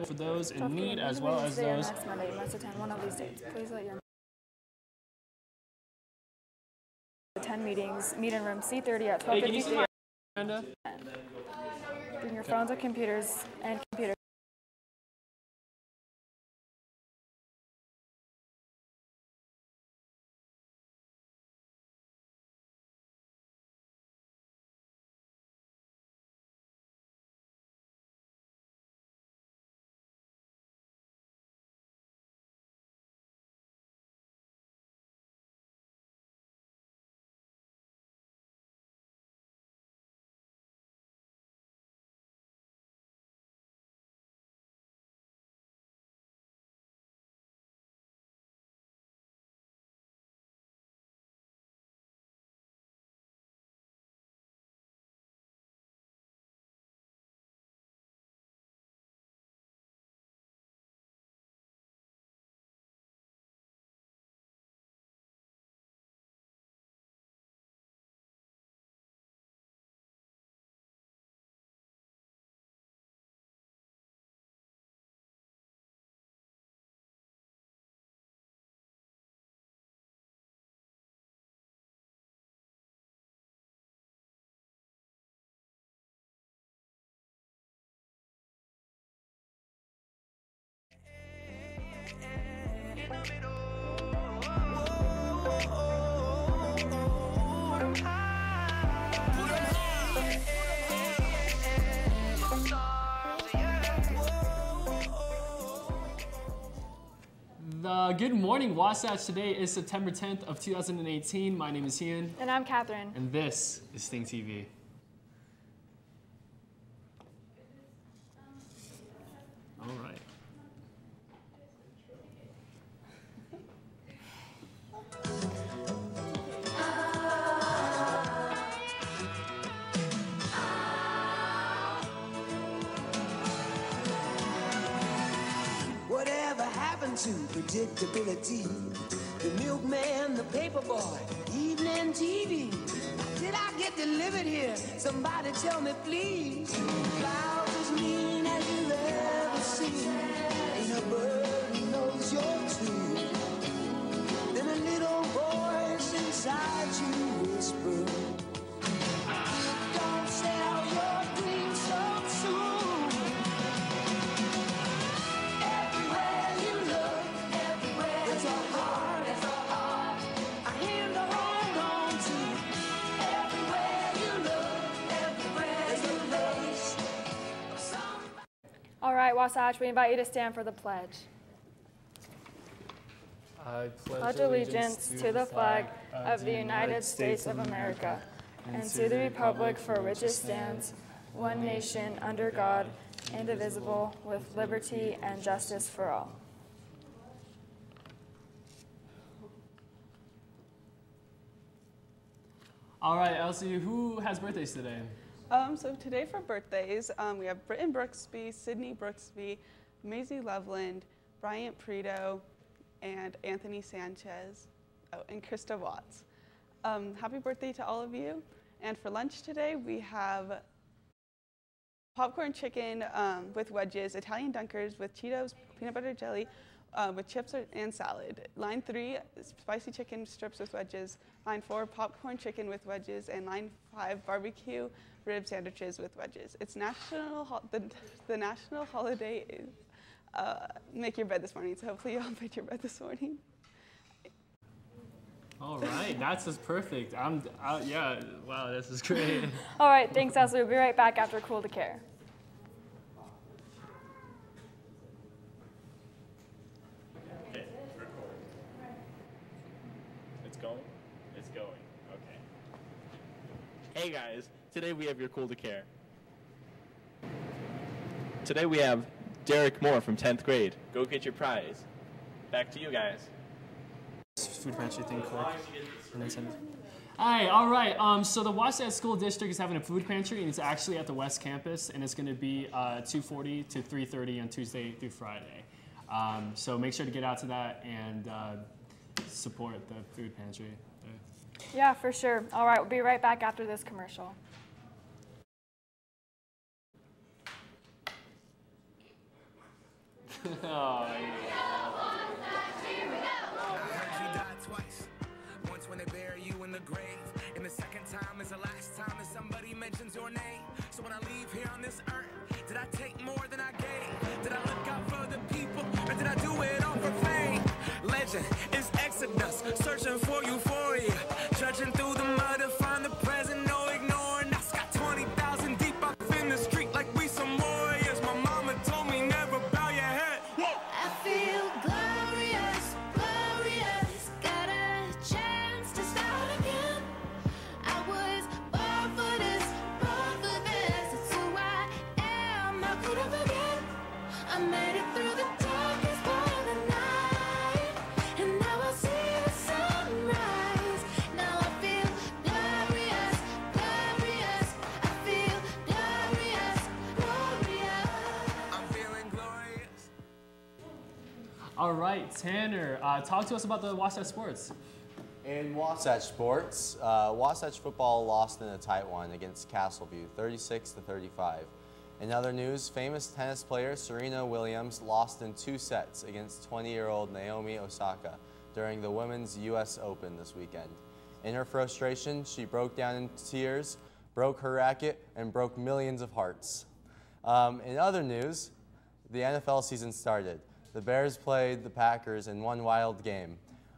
for those in need as well as those. Next Monday, you must attend one of these dates. Please let your attend meetings. Meet in room C30 at 12:53. Bring your phones or computers and computers. Good morning, Wasatch. Today is September 10th of 2018. My name is Ian. And I'm Catherine. And this is Sting TV. All right. Whatever happened to predictability? The milkman, the paperboy, evening TV. Did I get delivered here? Somebody tell me, please. Clouds as mean as you've ever seen. Ain't a bird who knows you're true. Then a little voice inside you whisper, don't sell your dreams so soon. Everywhere you look, everywhere there's a heart, there's a heart, a hand to hold on to. Everywhere you look, everywhere there's a place of somebody. All right, Wasatch, we invite you to stand for the pledge. I Pledge allegiance to the flag of the United States of America and to the republic for which it stands, one nation under God, indivisible, with liberty and justice for all. All right, Elsie, who has birthdays today? So today for birthdays, we have Britton Brooksby, Sydney Brooksby, Maisie Loveland, Bryant Preto, and Anthony Sanchez, and Krista Watts. Happy birthday to all of you. And for lunch today, we have popcorn chicken with wedges, Italian dunkers with Cheetos, peanut butter jelly, with chips and salad. Line 3, spicy chicken strips with wedges. Line 4, popcorn chicken with wedges. And line 5, barbecue rib sandwiches with wedges. It's the national holiday is make your bed this morning, so hopefully you all made your bed this morning. All right, that's just perfect. Yeah, wow, this is great. All right, thanks, Elsie. We'll be right back after Cool to Care. Okay, record. It's going? It's going, okay. Hey guys, today we have your Cool to Care. Today we have Derek Moore from 10th grade. Go get your prize. Back to you guys. Food pantry thing quick. And then send it. Hi, all right. So the Wasatch School District is having a food pantry, and it's actually at the West Campus, and it's going to be 2:40 to 3:30 on Tuesday through Friday. So make sure to get out to that and support the food pantry. Yeah, for sure. All right, we'll be right back after this commercial. Oh, Twice. Once when they bury you in the grave, and the second time is the last time that somebody mentions your name. So when I leave here on this earth, did I take more than I gave? Did I look out for the people, or did I do it all for fame? Legend is Exodus, searching for euphoria, trudging through the mud to find the present, no ignoring. I got 20,000 deep up in the street like we some warriors. My mama told me never bow your head. Whoa. I feel glorious, glorious. Got a chance to start again. I was born for this, born for this. It's who I am. How could I forget? I made it through the darkest part of the night, and now I see the sunrise. Now I feel glorious, glorious. I feel glorious, glorious. I'm feeling glorious. all right, Tanner, talk to us about the Wasatch sports. In Wasatch sports, Wasatch football lost in a tight one against Castleview, 36-35. In other news, famous tennis player Serena Williams lost in 2 sets against 20-year-old Naomi Osaka during the Women's U.S. Open this weekend. In her frustration, she broke down in tears, broke her racket, and broke millions of hearts. In other news, the NFL season started. The Bears played the Packers in one wild game.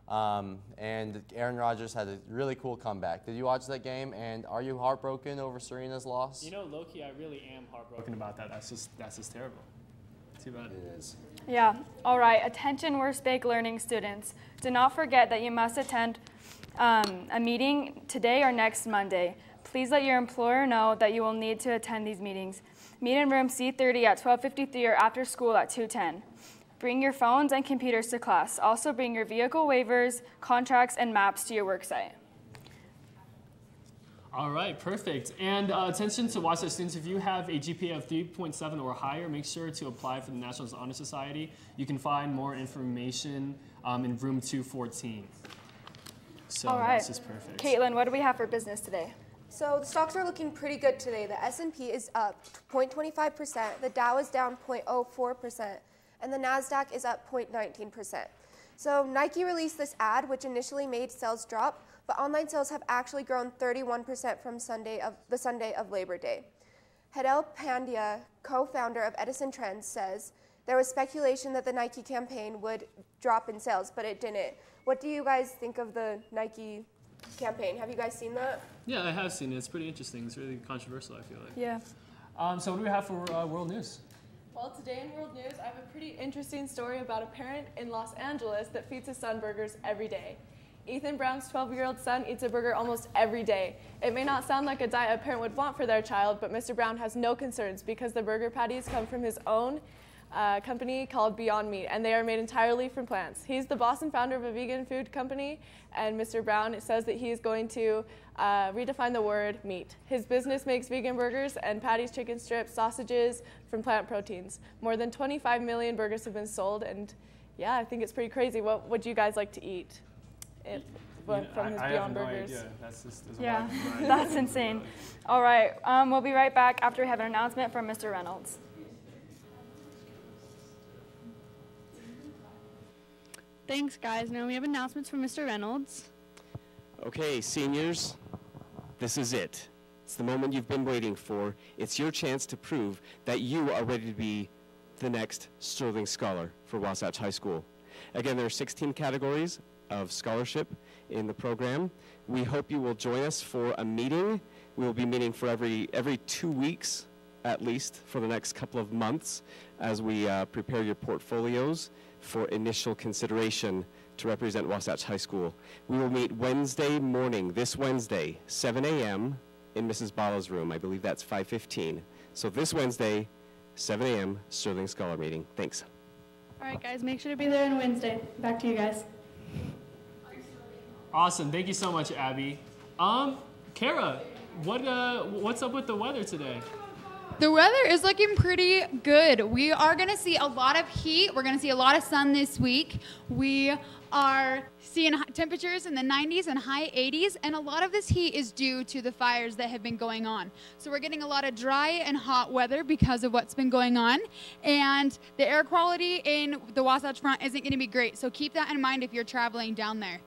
And Aaron Rodgers had a really cool comeback. Did you watch that game? And are you heartbroken over Serena's loss? You know, low-key, I really am heartbroken about that. That's just terrible. Too bad. It is. Yeah. All right. Attention, Worst Bake Learning students. Do not forget that you must attend a meeting today or next Monday. Please let your employer know that you will need to attend these meetings. Meet in room C30 at 12:53 or after school at 2:10. Bring your phones and computers to class. Also bring your vehicle waivers, contracts, and maps to your work site. All right, perfect. And attention to Wasatch students, if you have a GPA of 3.7 or higher, make sure to apply for the National Honor Society. You can find more information in room 214. So All right. that's just perfect. Caitlin, what do we have for business today? So the stocks are looking pretty good today. The S&P is up 0.25%, the Dow is down 0.04%, and the NASDAQ is up 0.19%. So Nike released this ad, which initially made sales drop, but online sales have actually grown 31% from the Sunday of Labor Day. Hedel Pandya, co-founder of Edison Trends, says there was speculation that the Nike campaign would drop in sales, but it didn't. What do you guys think of the Nike campaign? Have you guys seen that? Yeah, I have seen it. It's pretty interesting. It's really controversial, I feel like. Yeah. So what do we have for world news? Well, today in World News, I have a pretty interesting story about a parent in Los Angeles that feeds his son burgers every day. Ethan Brown's 12-year-old son eats a burger almost every day. It may not sound like a diet a parent would want for their child, but Mr. Brown has no concerns because the burger patties come from his own company called Beyond Meat, and they are made entirely from plants. He's the boss and founder of a vegan food company, and Mr. Brown says that he is going to redefine the word meat. His business makes vegan burgers and patties, chicken strips, sausages from plant proteins. More than 25 million burgers have been sold, and yeah, I think it's pretty crazy. What would you guys like to eat from his Beyond Burgers? Idea. That's just, Yeah, that's insane. All right, we'll be right back after we have an announcement from Mr. Reynolds. Thanks, guys. Now we have announcements from Mr. Reynolds. Okay, seniors, this is it. It's the moment you've been waiting for. It's your chance to prove that you are ready to be the next Sterling Scholar for Wasatch High School. Again, there are 16 categories of scholarship in the program. We hope you will join us for a meeting. We will be meeting for every 2 weeks, at least, for the next couple of months as we prepare your portfolios for initial consideration to represent Wasatch High School. We will meet Wednesday morning, this Wednesday, 7 a.m. in Mrs. Bala's room. I believe that's 5:15. So this Wednesday, 7 a.m., Sterling Scholar meeting. Thanks. All right, guys, make sure to be there on Wednesday. Back to you guys. Awesome. Thank you so much, Abby. Kara, what's up with the weather today? The weather is looking pretty good. We are going to see a lot of heat. We're going to see a lot of sun this week. We are seeing temperatures in the 90s and high 80s, and a lot of this heat is due to the fires that have been going on. So we're getting a lot of dry and hot weather because of what's been going on, and the air quality in the Wasatch Front isn't going to be great, so keep that in mind if you're traveling down there.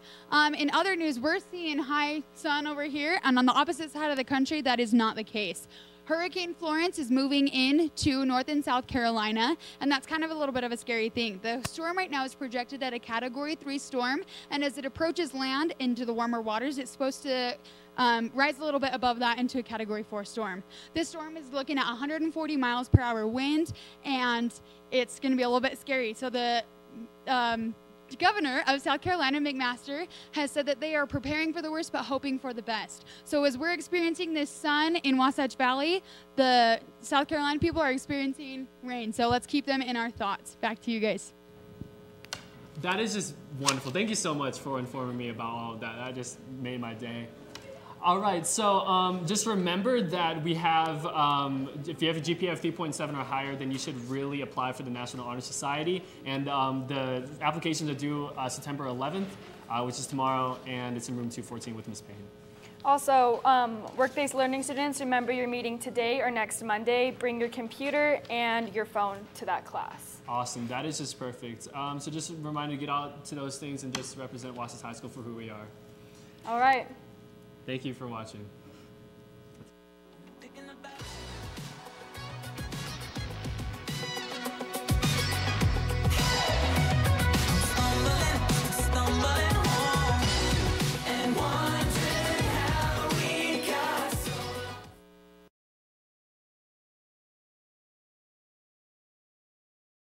In other news, we're seeing high sun over here, and on the opposite side of the country, that is not the case. Hurricane Florence is moving in to North and South Carolina, and that's kind of a little bit of a scary thing. The storm right now is projected at a Category 3 storm, and as it approaches land into the warmer waters, it's supposed to rise a little bit above that into a Category 4 storm. This storm is looking at 140 miles per hour wind, and it's going to be a little bit scary. So the Governor of South Carolina, McMaster, has said that they are preparing for the worst but hoping for the best. So as we're experiencing this sun in Wasatch Valley, the South Carolina people are experiencing rain. So let's keep them in our thoughts. Back to you guys. That is just wonderful. Thank you so much for informing me about all of that. That just made my day. All right, so just remember that we have, if you have a GPA of 3.7 or higher, then you should really apply for the National Honor Society. And the applications are due September 11th, which is tomorrow, and it's in room 214 with Ms. Payne. Also, work-based learning students, remember your meeting today or next Monday. Bring your computer and your phone to that class. Awesome, that is just perfect. So just a reminder to get out to those things and just represent Wasatch High School for who we are. All right. Thank you for watching.